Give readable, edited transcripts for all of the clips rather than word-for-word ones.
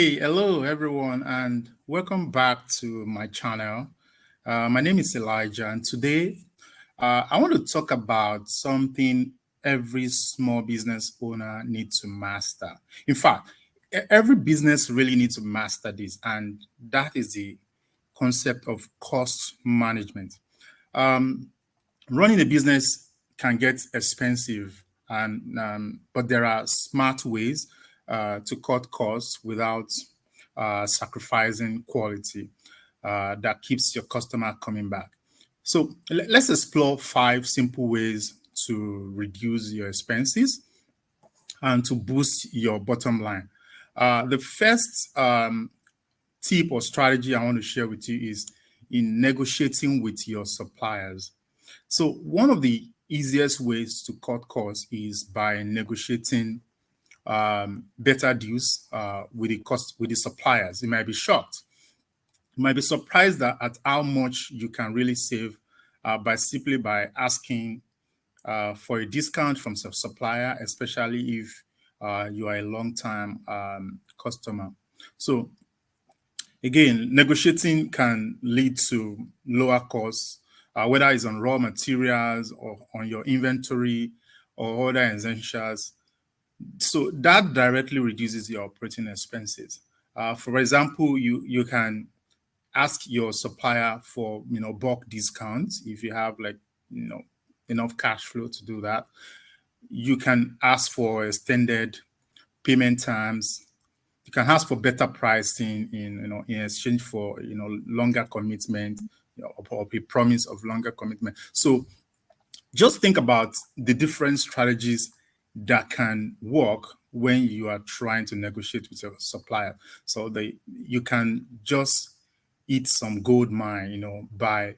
Hey, hello everyone, and welcome back to my channel. My name is Elijah, and today I want to talk about something every small business owner needs to master. In fact, every business really needs to master this, and that is the concept of cost management. Um, Running a business can get expensive, and but there are smart ways to cut costs without sacrificing quality that keeps your customer coming back. So let's explore 5 simple ways to reduce your expenses and to boost your bottom line. The first tip or strategy I want to share with you is in negotiating with your suppliers. So one of the easiest ways to cut costs is by negotiating better deals with the suppliers. You might be shocked. You might be surprised at how much you can really save by asking for a discount from some supplier, especially if you are a long-time customer. So again, negotiating can lead to lower costs, whether it's on raw materials or on your inventory or other essentials. So that directly reduces your operating expenses. For example, you can ask your supplier for bulk discounts if you have you know enough cash flow to do that. You can ask for extended payment times. You can ask for better pricing in exchange for longer commitment, or a promise of longer commitment. So just think about the different strategies that can work when you are trying to negotiate with your supplier. So you can just eat some gold mine, by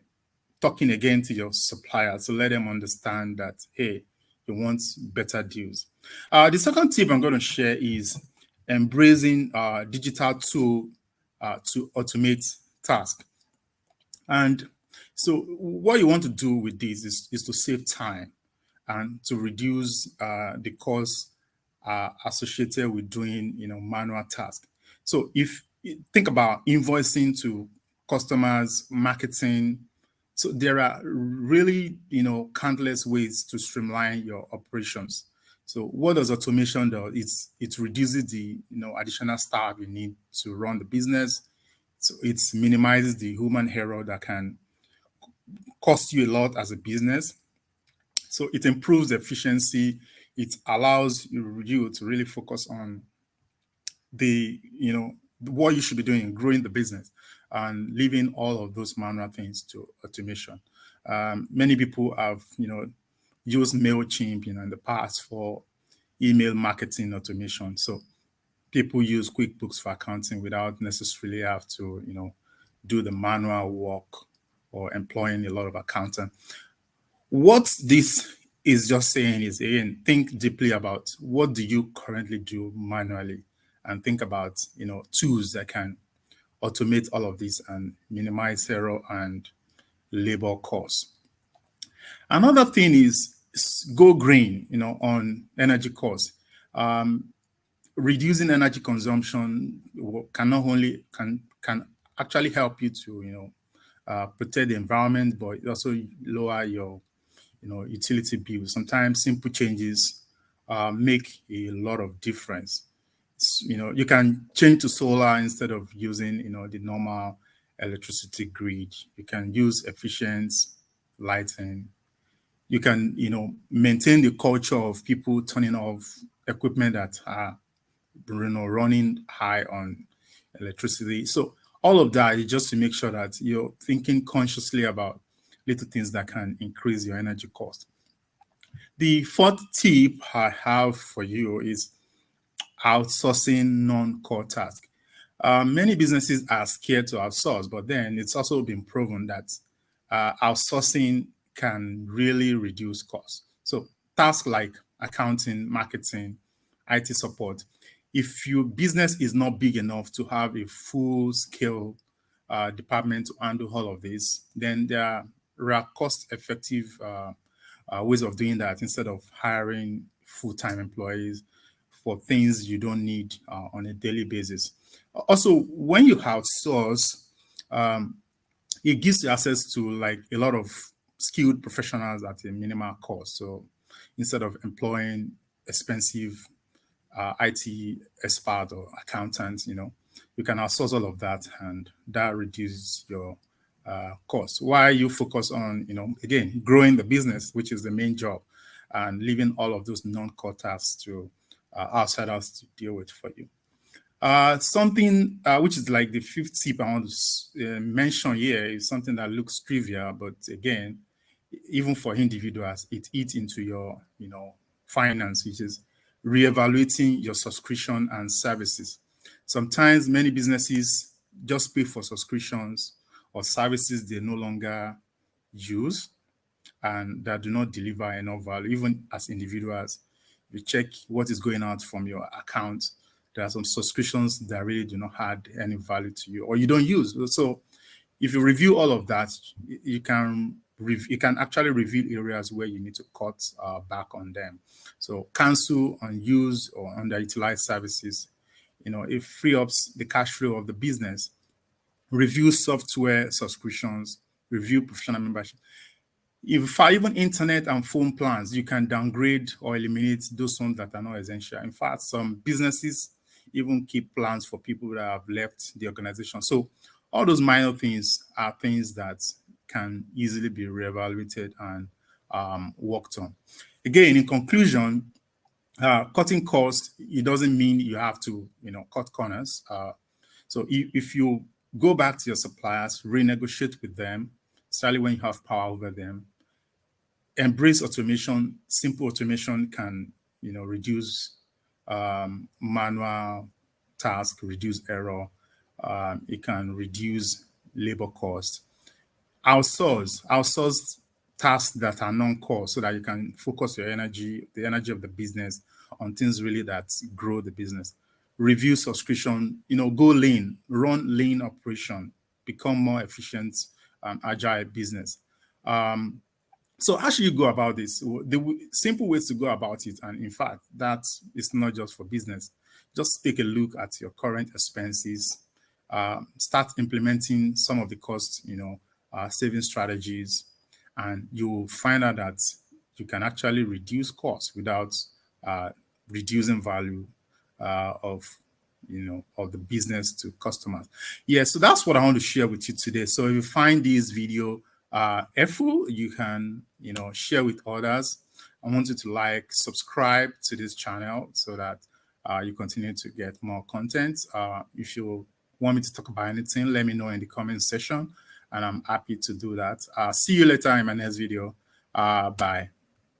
talking again to your supplier to let them understand that, hey, you want better deals. The second tip I'm going to share is embracing digital tool to automate tasks. And so what you want to do with this is to save time and to reduce the cost associated with doing manual tasks. So if you think about invoicing to customers, marketing, so there are really countless ways to streamline your operations. So what does automation do? It reduces the additional staff you need to run the business. So it minimizes the human error that can cost you a lot as a business. So it improves efficiency. It allows you to really focus on what you should be doing, growing the business, and leaving all of those manual things to automation. Many people have used Mailchimp in the past for email marketing automation. So people use QuickBooks for accounting without necessarily have to do the manual work or employing a lot of accountant. What this is just saying is, again, think deeply about what do you currently do manually, and think about tools that can automate all of this and minimize error and labor costs. Another thing is go green, on energy costs. Reducing energy consumption can not only can actually help you to protect the environment, but it also lower your utility bills. Sometimes simple changes make a lot of difference. You can change to solar instead of using the normal electricity grid. You can use efficient lighting. You can maintain the culture of people turning off equipment that are running high on electricity. So all of that is just to make sure that you're thinking consciously about little things that can increase your energy cost. The fourth tip I have for you is outsourcing non-core tasks. Many businesses are scared to outsource, but then it's also been proven that outsourcing can really reduce costs. So tasks like accounting, marketing, IT support, if your business is not big enough to have a full scale department to handle all of this, then there are cost effective ways of doing that instead of hiring full time employees. for things you don't need on a daily basis. Also, when you outsource, it gives you access to like a lot of skilled professionals at a minimal cost. So instead of employing expensive IT expert or accountant, you can outsource all of that, and that reduces your cost. While you focus on, again, growing the business, which is the main job, and leaving all of those non-core tasks to outsiders to deal with for you. Something which is like the fifth tip I want to mention here is something that looks trivial, but again, even for individuals, it eats into your, finance, which is reevaluating your subscription and services. Sometimes many businesses just pay for subscriptions or services they no longer use and that do not deliver enough value. Even as individuals, you check what is going out from your account. There are some subscriptions that really do not add any value to you or you don't use. So if you review all of that, you can actually reveal areas where you need to cut back on them. So cancel unused or underutilized services. It free up the cash flow of the business. Review software subscriptions. Review professional membership. If even internet and phone plans, you can downgrade or eliminate those ones that are not essential. In fact, some businesses even keep plans for people that have left the organization. So all those minor things are things that can easily be reevaluated and worked on. Again, in conclusion, cutting costs, it doesn't mean you have to, cut corners. So if you go back to your suppliers, renegotiate with them, especially when you have power over them, embrace automation. Simple automation can, reduce manual task, reduce error. It can reduce labor cost. Outsource tasks that are non-core so that you can focus your energy, the energy of the business, on things really that grow the business. Review subscription, go lean, run lean operation, become more efficient and agile business. So how should you go about this? The simple ways to go about it, and in fact, that is not just for business. Just take a look at your current expenses, start implementing some of the cost, saving strategies, and you will find out that you can actually reduce costs without reducing value of the business to customers. Yeah, so that's what I want to share with you today. So if you find this video helpful, you can share with others. I want you to subscribe to this channel so that you continue to get more content. If you want me to talk about anything, let me know in the comment section, and I'm happy to do that. See you later in my next video. Bye.